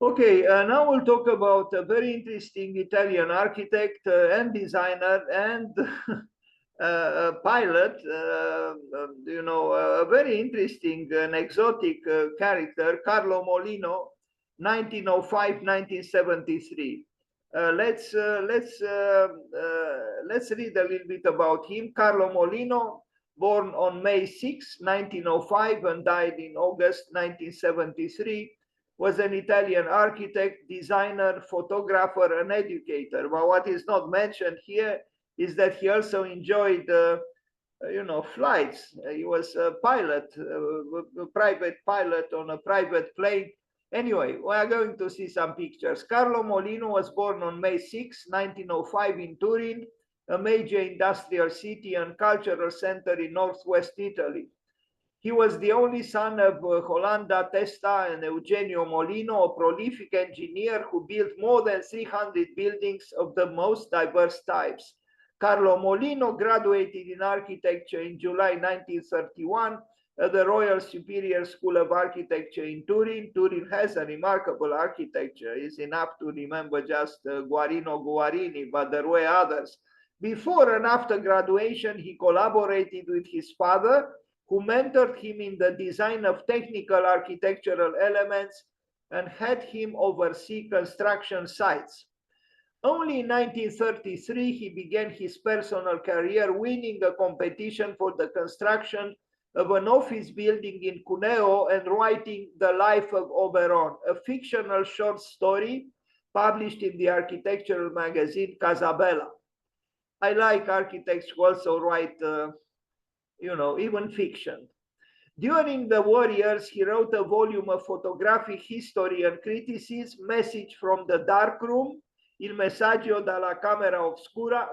Okay, now we'll talk about a very interesting Italian architect and designer and pilot, a very interesting and exotic character, Carlo Molino, 1905-1973. Let's read a little bit about him. Carlo Molino, born on May 6, 1905, and died in August 1973, was an Italian architect, designer, photographer, and educator. But what is not mentioned here is that he also enjoyed, flights. He was a pilot, a private pilot on a private plane. Anyway, we are going to see some pictures. Carlo Molino was born on May 6, 1905 in Turin, a major industrial city and cultural center in northwest Italy. He was the only son of Jolanda Testa and Eugenio Mollino, a prolific engineer who built more than 300 buildings of the most diverse types. Carlo Molino graduated in architecture in July 1931 at the Royal Superior School of Architecture in Turin. Turin has a remarkable architecture. It's enough to remember just Guarino Guarini, but there were others. Before and after graduation, he collaborated with his father, who mentored him in the design of technical architectural elements and had him oversee construction sites. Only in 1933, he began his personal career, winning a competition for the construction of an office building in Cuneo and writing The Life of Oberon, a fictional short story published in the architectural magazine Casabella. I like architects who also write even fiction. During the war years, he wrote a volume of photographic history and criticism, Message from the Dark Room, Il Messaggio dalla Camera Oscura,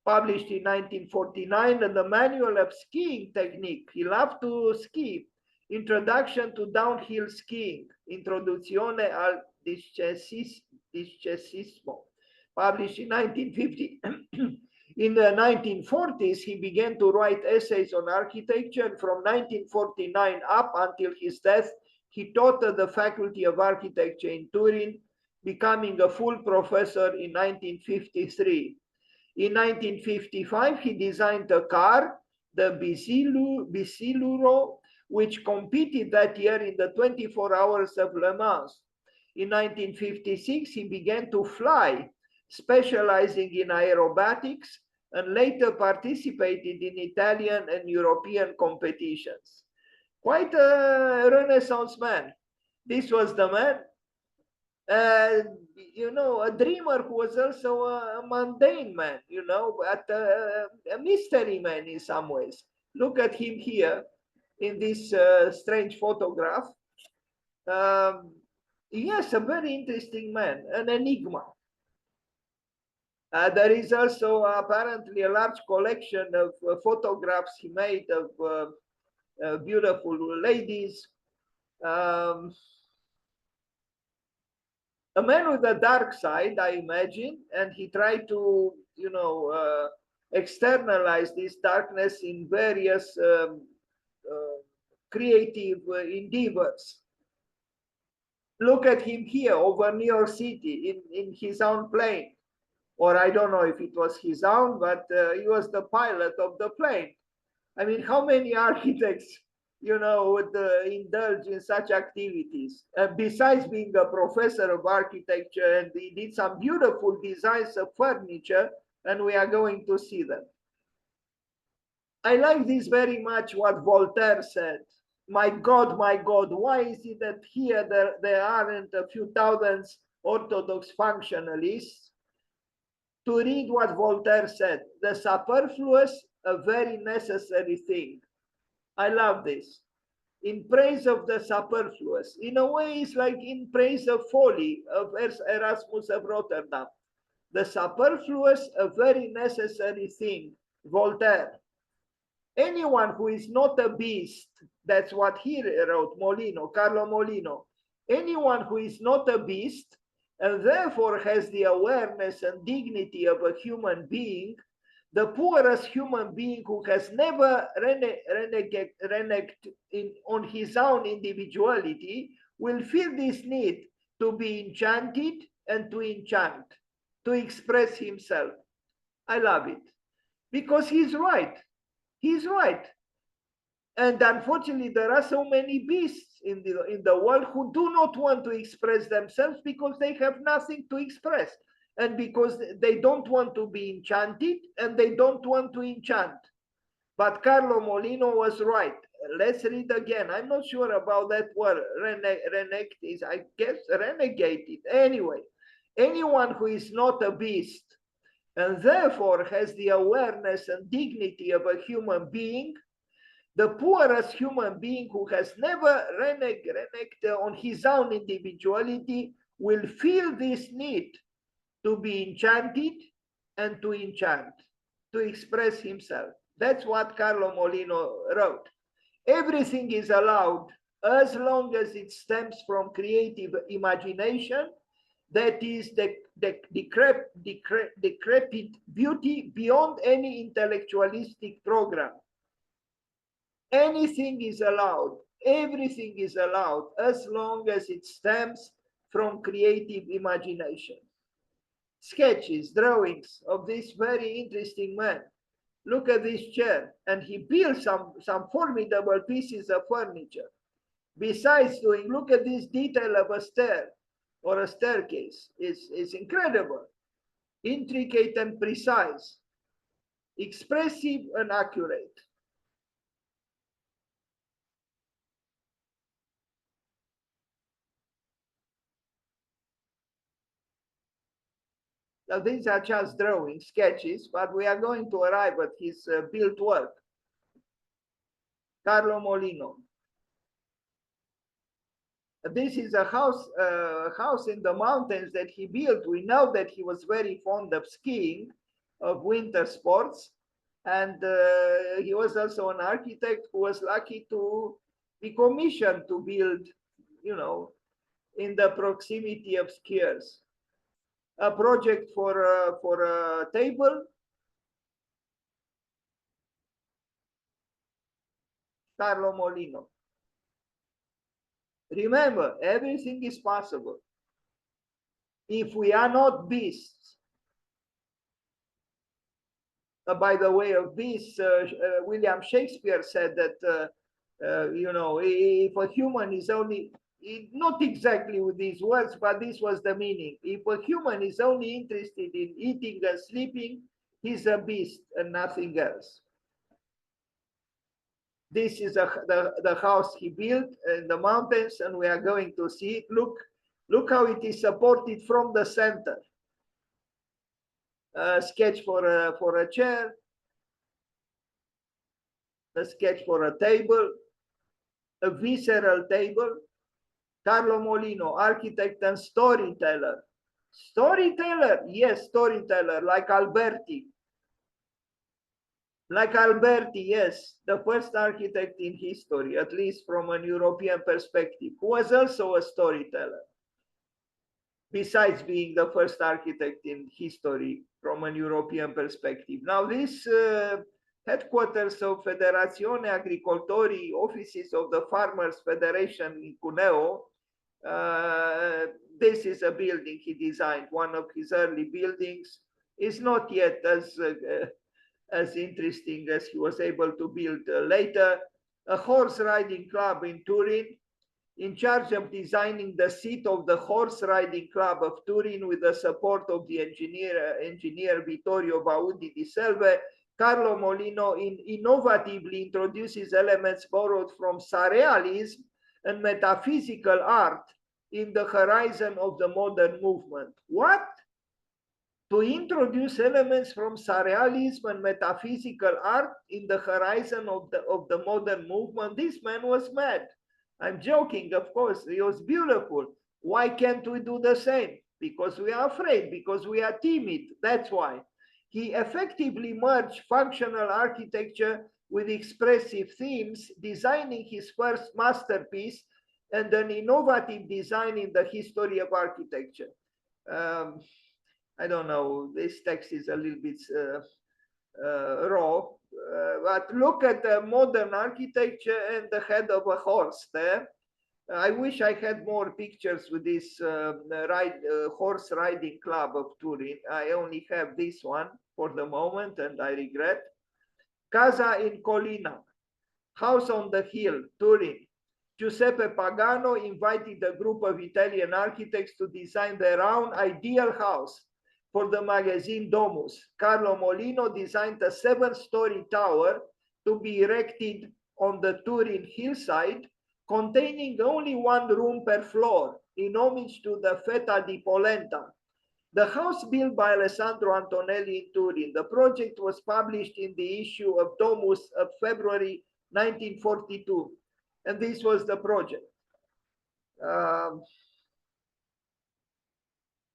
published in 1949, and the Manual of Skiing Technique. He loved to ski. Introduction to Downhill Skiing, Introduzione al Discesismo, published in 1950. In the 1940s, he began to write essays on architecture, and from 1949 up until his death, he taught at the Faculty of Architecture in Turin, becoming a full professor in 1953. In 1955, he designed a car, the Bisiluro, which competed that year in the 24 Hours of Le Mans. In 1956, he began to fly, specializing in aerobatics, and later participated in Italian and European competitions. Quite a Renaissance man. This was the man, a dreamer who was also a mundane man, but a mystery man in some ways. Look at him here in this strange photograph. Yes, a very interesting man, an enigma. There is also apparently a large collection of photographs he made of beautiful ladies. A man with a dark side, I imagine, and he tried to, externalize this darkness in various creative endeavors. Look at him here over New York City in his own plane. Or I don't know if it was his own, but he was the pilot of the plane. I mean, how many architects, would indulge in such activities? Besides being a professor of architecture, and he did some beautiful designs of furniture, and we are going to see them. I like this very much what Voltaire said. My God, why is it that here there aren't a few thousands Orthodox functionalists? To read what Voltaire said, the superfluous, a very necessary thing. I love this. In praise of the superfluous. In a way, it's like in praise of folly of Erasmus of Rotterdam. The superfluous, a very necessary thing. Voltaire. Anyone who is not a beast, that's what he wrote, Carlo Molino. Anyone who is not a beast, and therefore has the awareness and dignity of a human being, the poorest human being who has never reneged on his own individuality, will feel this need to be enchanted and to enchant, to express himself. I love it because he's right. He's right. And unfortunately, there are so many beasts in the world who do not want to express themselves because they have nothing to express, and because they don't want to be enchanted and they don't want to enchant. But Carlo Molino was right. Let's read again. I'm not sure about that word. Renegade is, I guess, renegated. Anyway, anyone who is not a beast and therefore has the awareness and dignity of a human being, the poorest human being who has never reneged on his own individuality, will feel this need to be enchanted and to enchant, to express himself. That's what Carlo Molino wrote. Everything is allowed as long as it stems from creative imagination, that is the decrepit beauty beyond any intellectualistic program. Anything is allowed, everything is allowed as long as it stems from creative imagination. Sketches, drawings of this very interesting man. Look at this chair, and he built some formidable pieces of furniture. Besides doing, look at this detail of a stair or a staircase. It's incredible, intricate and precise, expressive and accurate. Now, these are just drawings, sketches, but we are going to arrive at his built work. Carlo Molino. This is a house in the mountains that he built. We know that he was very fond of skiing, of winter sports, and he was also an architect who was lucky to be commissioned to build, in the proximity of skiers. A project for a table. Carlo Molino. Remember, everything is possible if we are not beasts. By the way of beasts, William Shakespeare said that, if a human is only, not exactly with these words, but this was the meaning. If a human is only interested in eating and sleeping, he's a beast and nothing else. This is the house he built in the mountains, and we are going to see it. Look how it is supported from the center. A sketch for a chair, a sketch for a table, a visceral table. Carlo Molino, architect and storyteller. Storyteller, yes, storyteller, like Alberti. Like Alberti, yes, the first architect in history, at least from an European perspective, who was also a storyteller, besides being the first architect in history from an European perspective. Now, this headquarters of Federazione Agricoltori, offices of the Farmers Federation in Cuneo, this is a building he designed, one of his early buildings. Is not yet as interesting as he was able to build later. A horse riding club in Turin, in charge of designing the seat of the horse riding club of Turin with the support of the engineer Vittorio Baudi di Selve. Carlo Molino innovatively introduces elements borrowed from surrealism and metaphysical art in the horizon of the modern movement. What? To introduce elements from surrealism and metaphysical art in the horizon of the modern movement? This man was mad. I'm joking, of course. It was beautiful. Why can't we do the same? Because we are afraid, because we are timid. That's why. He effectively merged functional architecture with expressive themes, designing his first masterpiece and an innovative design in the history of architecture. I don't know, this text is a little bit raw, but look at the modern architecture and the head of a horse there. I wish I had more pictures with this horse riding club of Turin. I only have this one for the moment, and I regret. Casa in Collina, house on the hill, Turin. Giuseppe Pagano invited a group of Italian architects to design their own ideal house for the magazine Domus. Carlo Molino designed a 7-story tower to be erected on the Turin hillside, containing only one room per floor, in homage to the Feta di Polenta. The house built by Alessandro Antonelli in Turin. The project was published in the issue of Domus of February 1942, and this was the project.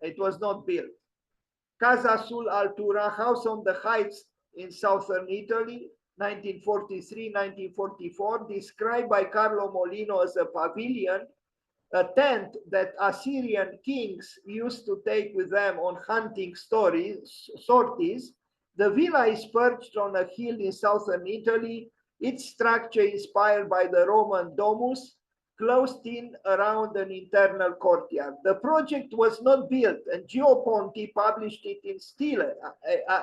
It was not built. Casa sul Altura, house on the heights in southern Italy, 1943-1944, described by Carlo Molino as a pavilion, a tent that Assyrian kings used to take with them on hunting sorties. The villa is perched on a hill in southern Italy, its structure inspired by the Roman domus, closed in around an internal courtyard. The project was not built, and Gio Ponti published it in Stile,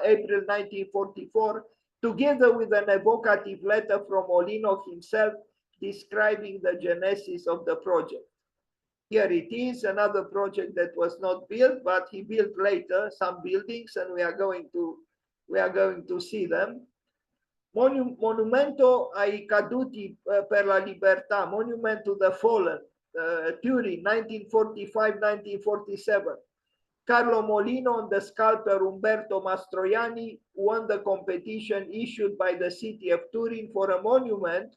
April 1944, together with an evocative letter from Mollino himself describing the genesis of the project. Here it is, another project that was not built, but he built later some buildings, and we are going to see them. Monumento ai caduti per la libertà, monument to the fallen, Turin, 1945-1947. Carlo Molino and the sculptor Umberto Mastroianni won the competition issued by the city of Turin for a monument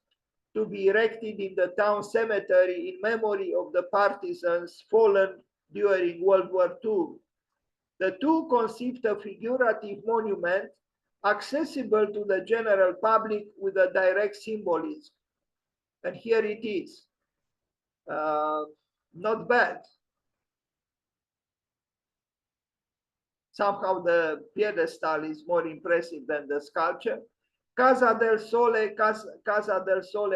to be erected in the town cemetery in memory of the partisans fallen during World War II. The two conceived a figurative monument accessible to the general public with a direct symbolism. And here it is. Not bad. Somehow the pedestal is more impressive than the sculpture. Casa del Sole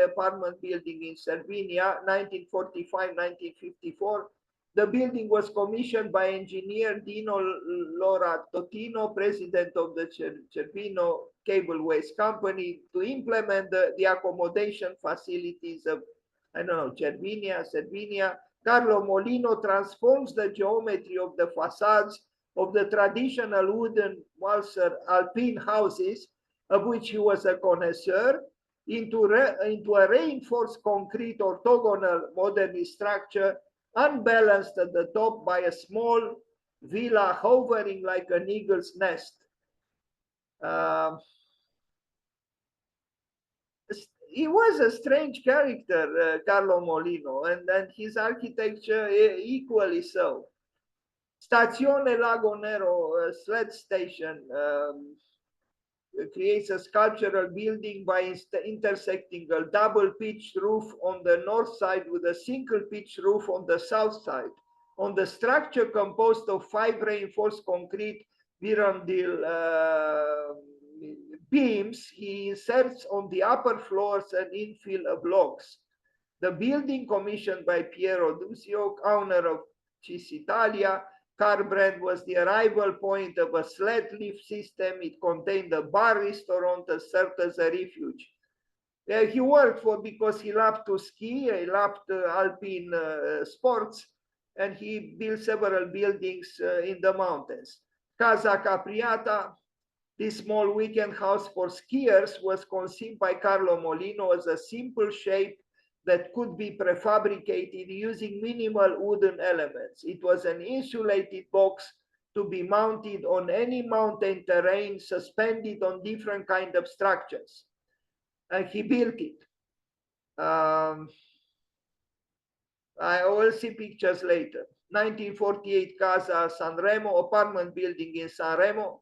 apartment building in Cervinia, 1945-1954. The building was commissioned by engineer Dino Lora Totino, president of the Cervino Cableways Company, to implement the accommodation facilities of, Cervinia. Carlo Molino transforms the geometry of the facades of the traditional wooden Walser Alpine houses, of which he was a connoisseur, into a reinforced concrete orthogonal modernist structure, unbalanced at the top by a small villa hovering like an eagle's nest. He was a strange character, Carlo Molino, and his architecture equally so. Stazione Lago Nero, sled station, creates a sculptural building by intersecting a double pitched roof on the north side with a single pitched roof on the south side. On the structure composed of 5 reinforced concrete Virandil beams, he inserts on the upper floors an infill of blocks. The building, commissioned by Piero Dusio, owner of Cisitalia car brand, was the arrival point of a sled lift system. It contained a bar restaurant that served as a refuge. He worked because he loved to ski, he loved alpine sports, and he built several buildings in the mountains. Casa Capriata, this small weekend house for skiers, was conceived by Carlo Molino as a simple shape that could be prefabricated using minimal wooden elements. It was an insulated box to be mounted on any mountain terrain, suspended on different kinds of structures. And he built it. I will see pictures later. 1948 Casa Sanremo, apartment building in Sanremo,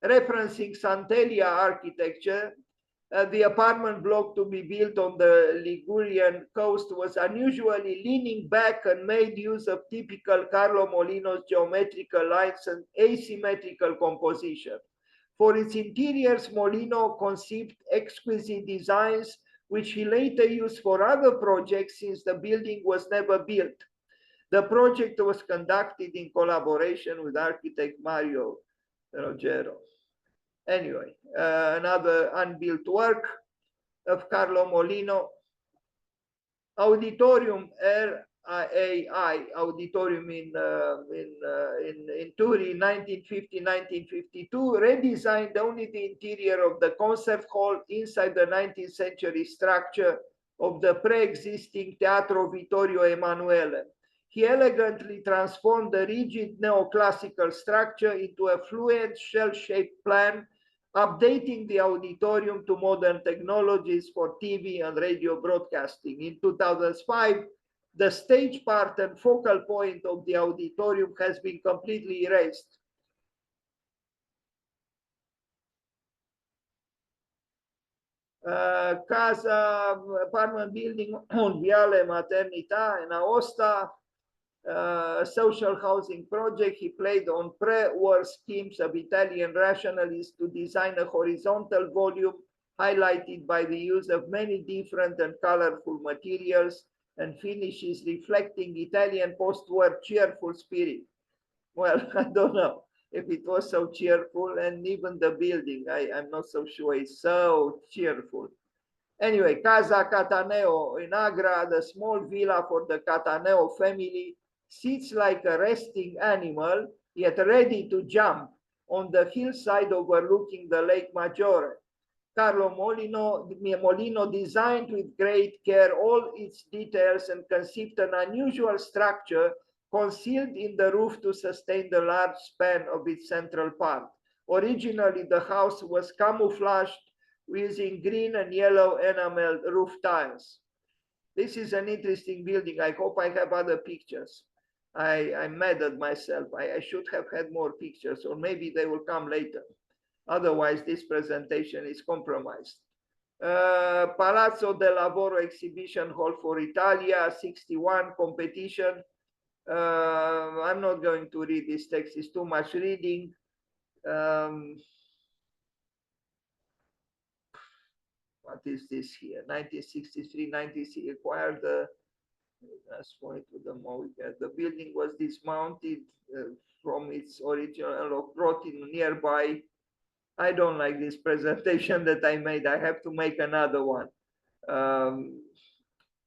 referencing Santelia architecture. The apartment block to be built on the Ligurian coast was unusually leaning back and made use of typical Carlo Molino's geometrical lines and asymmetrical composition. For its interiors, Molino conceived exquisite designs which he later used for other projects since the building was never built. The project was conducted in collaboration with architect Mario Rogero. Anyway, another unbuilt work of Carlo Molino, Auditorium RAI Auditorium in Turin, 1950-1952, redesigned only the interior of the concert hall inside the 19th century structure of the pre-existing Teatro Vittorio Emanuele. He elegantly transformed the rigid neoclassical structure into a fluid shell-shaped plan, updating the auditorium to modern technologies for TV and radio broadcasting. In 2005, the stage part and focal point of the auditorium has been completely erased. Casa apartment building on Viale Maternità in Aosta, a social housing project. He played on pre-war schemes of Italian rationalists to design a horizontal volume highlighted by the use of many different and colorful materials and finishes reflecting Italian post-war cheerful spirit. Well, I don't know if it was so cheerful, and even the building, I'm not so sure it's so cheerful. Anyway, Casa Cataneo in Agra, the small villa for the Cataneo family, sits like a resting animal, yet ready to jump on the hillside overlooking the Lake Maggiore. Carlo Molino designed with great care all its details and conceived an unusual structure concealed in the roof to sustain the large span of its central part. Originally, the house was camouflaged using green and yellow enameled roof tiles. This is an interesting building. I hope I have other pictures. I'm mad at myself. I should have had more pictures, or maybe they will come later. Otherwise, this presentation is compromised. Palazzo del Lavoro Exhibition Hall for Italia, 61 competition. I'm not going to read this text, it's too much reading. What is this here? 1963, 1960 acquired the the building was dismounted from its original plotting nearby. I don't like this presentation that I made. I have to make another one.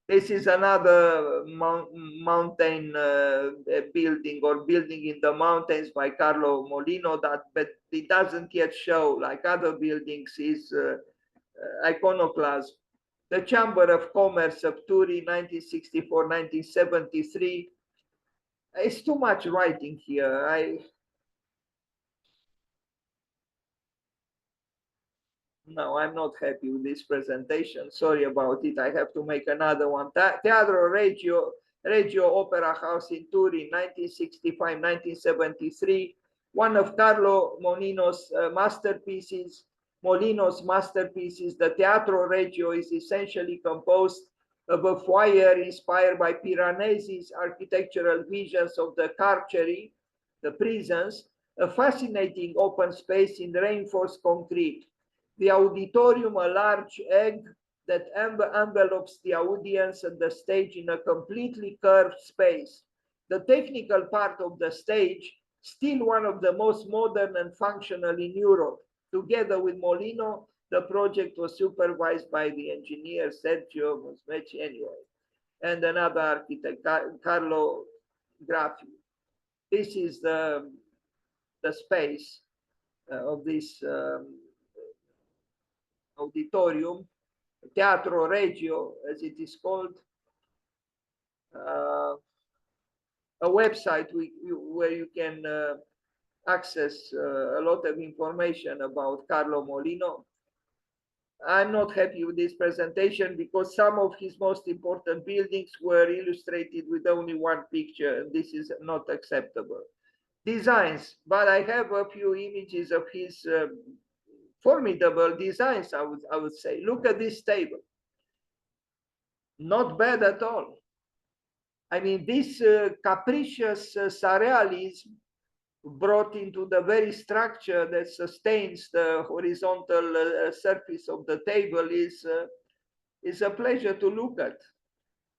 This is another mountain building or building in the mountains by Carlo Molino, but it doesn't yet show, like other buildings, is iconoclasm. The Chamber of Commerce of Turin, 1964-1973. It's too much writing here. No, I'm not happy with this presentation. Sorry about it. I have to make another one. Teatro Regio Opera House in Turin, 1965-1973. One of Carlo Molino's masterpieces. The Teatro Regio is essentially composed of a foyer inspired by Piranesi's architectural visions of the carceri, the prisons, a fascinating open space in reinforced concrete. The auditorium, a large egg that envelopes the audience and the stage in a completely curved space. The technical part of the stage, still one of the most modern and functional in Europe. Together with Mollino, the project was supervised by the engineer Sergio Mosmeci anyway, and another architect, Carlo Graffi. This is the space of this auditorium, Teatro Regio, as it is called, a website where you can access a lot of information about Carlo Molino. I'm not happy with this presentation because some of his most important buildings were illustrated with only one picture, and this is not acceptable. Designs, but I have a few images of his formidable designs, I would say. Look at this table. Not bad at all. I mean, this capricious surrealism brought into the very structure that sustains the horizontal surface of the table is is a pleasure to look at,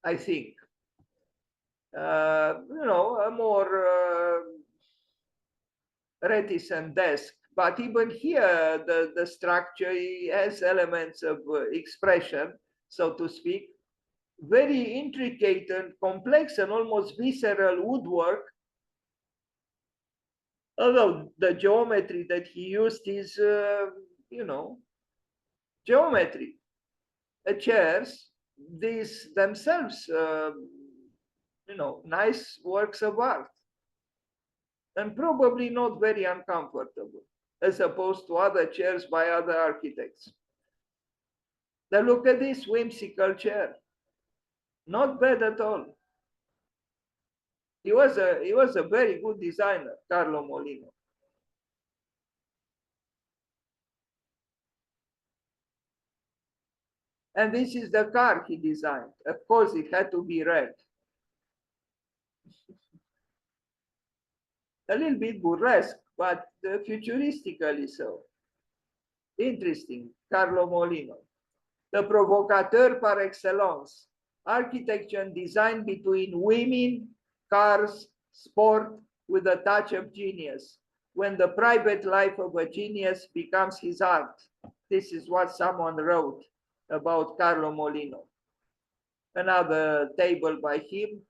I think. A more reticent desk. But even here, the structure has elements of expression, so to speak, very intricate and complex and almost visceral woodwork. Although the geometry that he used is, geometry. Chairs, these themselves, nice works of art, and probably not very uncomfortable, as opposed to other chairs by other architects. Now look at this whimsical chair. Not bad at all. He was a very good designer, Carlo Molino. And this is the car he designed. Of course, it had to be red. A little bit burlesque, but futuristically so. Interesting, Carlo Molino. The provocateur par excellence. Architecture and design between women, cars, sport, with a touch of genius. When the private life of a genius becomes his art. This is what someone wrote about Carlo Molino. Another table by him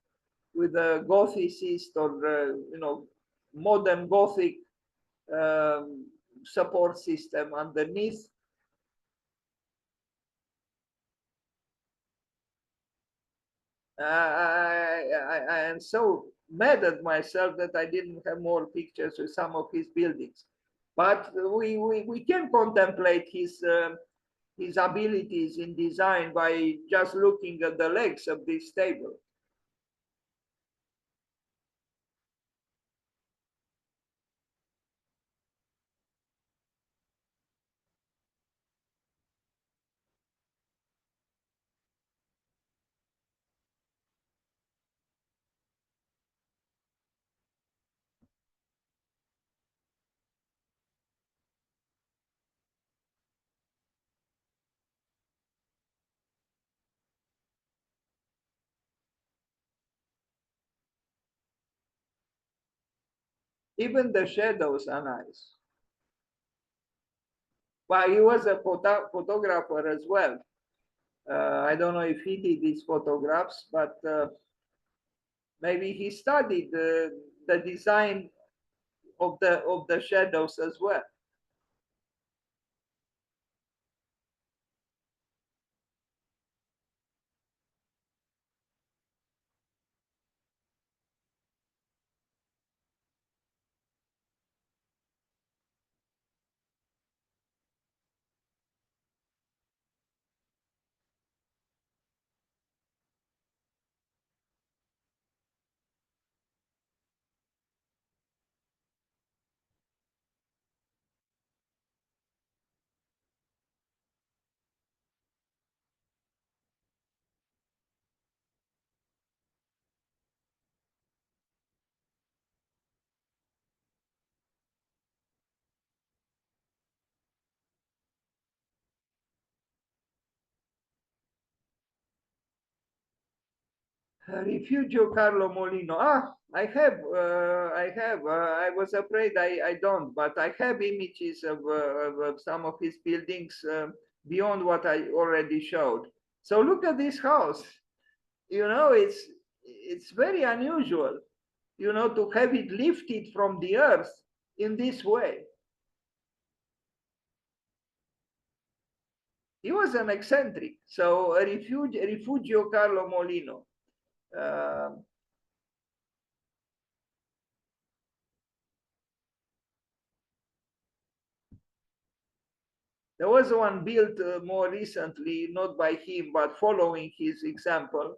with a Gothicist or, modern Gothic support system underneath. I am so mad at myself that I didn't have more pictures of some of his buildings. But we can contemplate his abilities in design by just looking at the legs of this table. Even the shadows are nice. Well, he was a photographer as well. I don't know if he did these photographs, but maybe he studied the design of the shadows as well. Refugio Carlo Molino. I was afraid I don't, but I have images of some of his buildings beyond what I already showed. So look at this house. It's very unusual, to have it lifted from the earth in this way. He was an eccentric, so a refugio Carlo Molino. Uh, There was one built more recently, not by him, but following his example.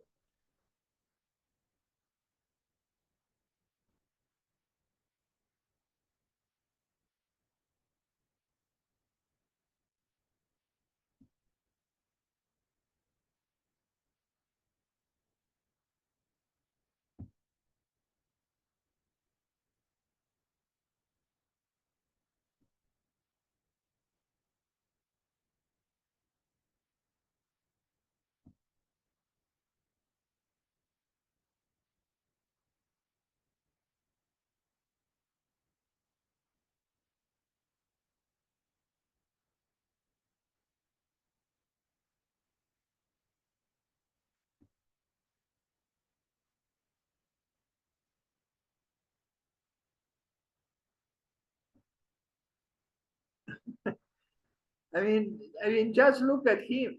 Just look at him,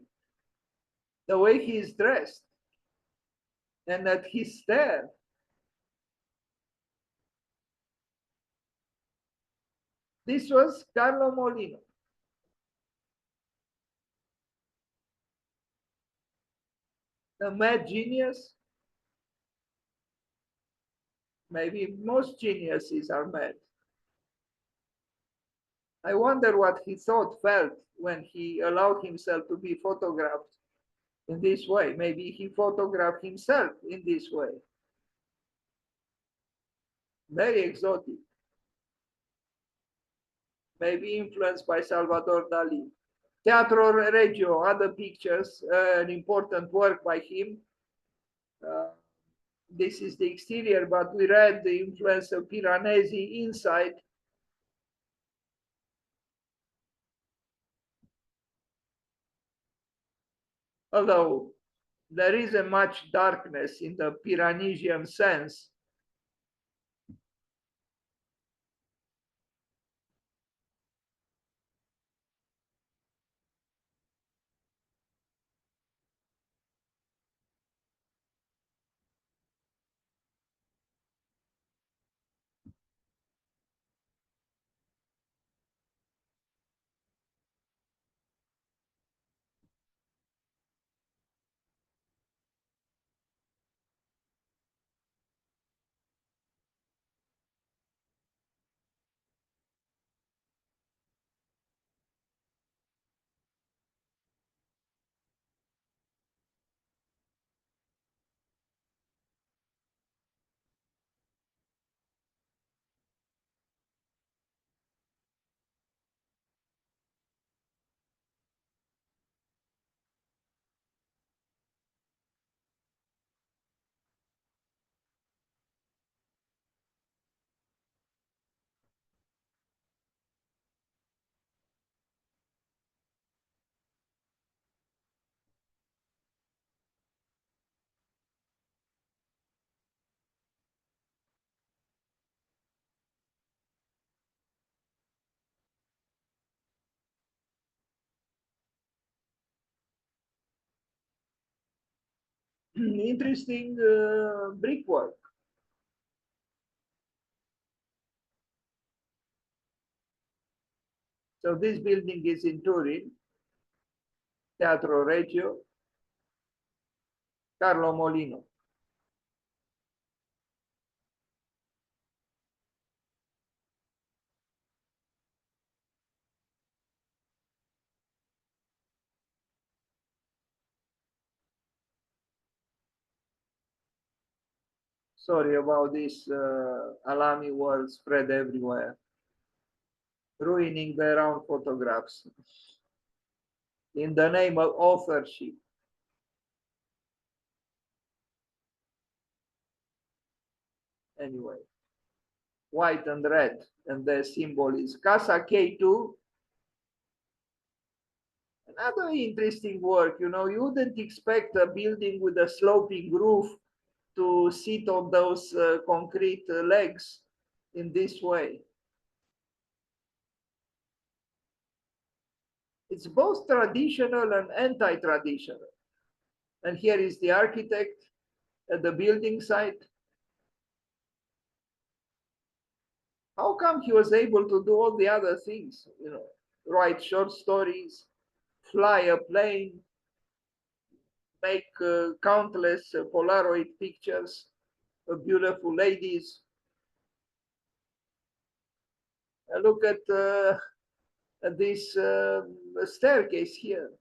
the way he is dressed, and at his stare. This was Carlo Molino. A mad genius. Maybe most geniuses are mad. I wonder what he thought, felt when he allowed himself to be photographed in this way. Maybe he photographed himself in this way. Very exotic. Maybe influenced by Salvador Dali. Teatro Regio, other pictures, an important work by him. This is the exterior, but we read the influence of Piranesi inside. Although there is a much darkness in the Piranesian sense. Interesting brickwork. So this building is in Turin, Teatro Regio, Carlo Molino. Sorry about this alarming word spread everywhere, ruining the round photographs in the name of authorship. Anyway, white and red, and the symbol is Casa K2. Another interesting work, you wouldn't expect a building with a sloping roof to sit on those concrete legs in this way. It's both traditional and anti-traditional. And here is the architect at the building site. How come he was able to do all the other things? Write short stories, fly a plane, make countless Polaroid pictures of beautiful ladies. Look at this staircase here.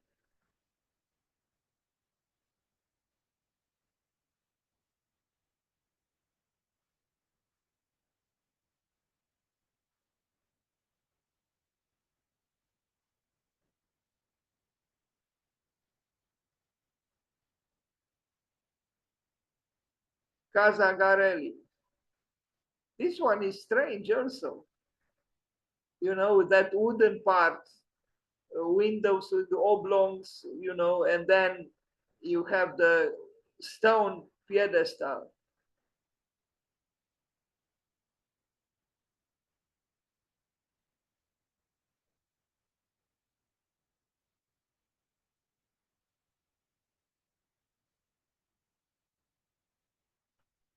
Casa Garelli. This one is strange also. With that wooden part, windows with oblongs, and then you have the stone pedestal.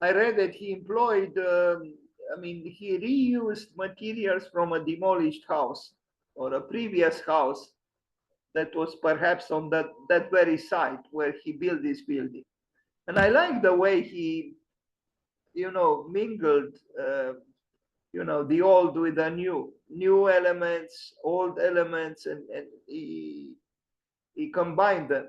I read that he employed, I mean, he reused materials from a demolished house or a previous house that was perhaps on that very site where he built this building. And I like the way he, mingled, the old with the new elements, old elements, and he combined them.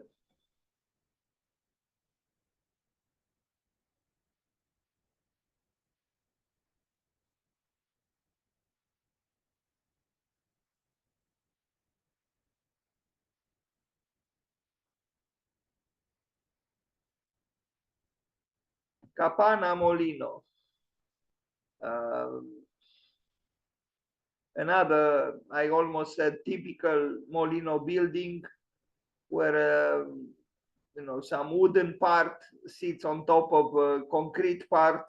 Capana Mollino. Um, Another, I almost said typical Mollino building where, some wooden part sits on top of a concrete part,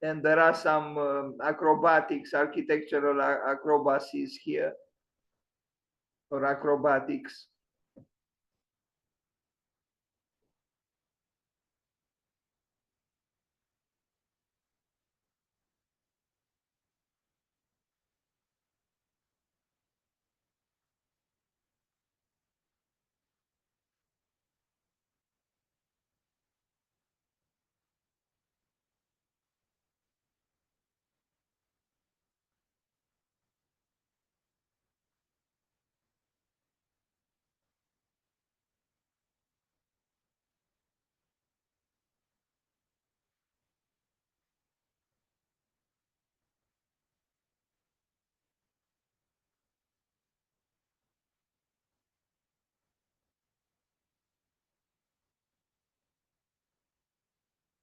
and there are some acrobatics, architectural acrobacies here, or acrobatics.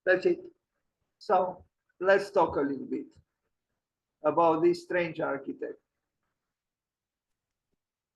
That's it. So let's talk a little bit about this strange architect.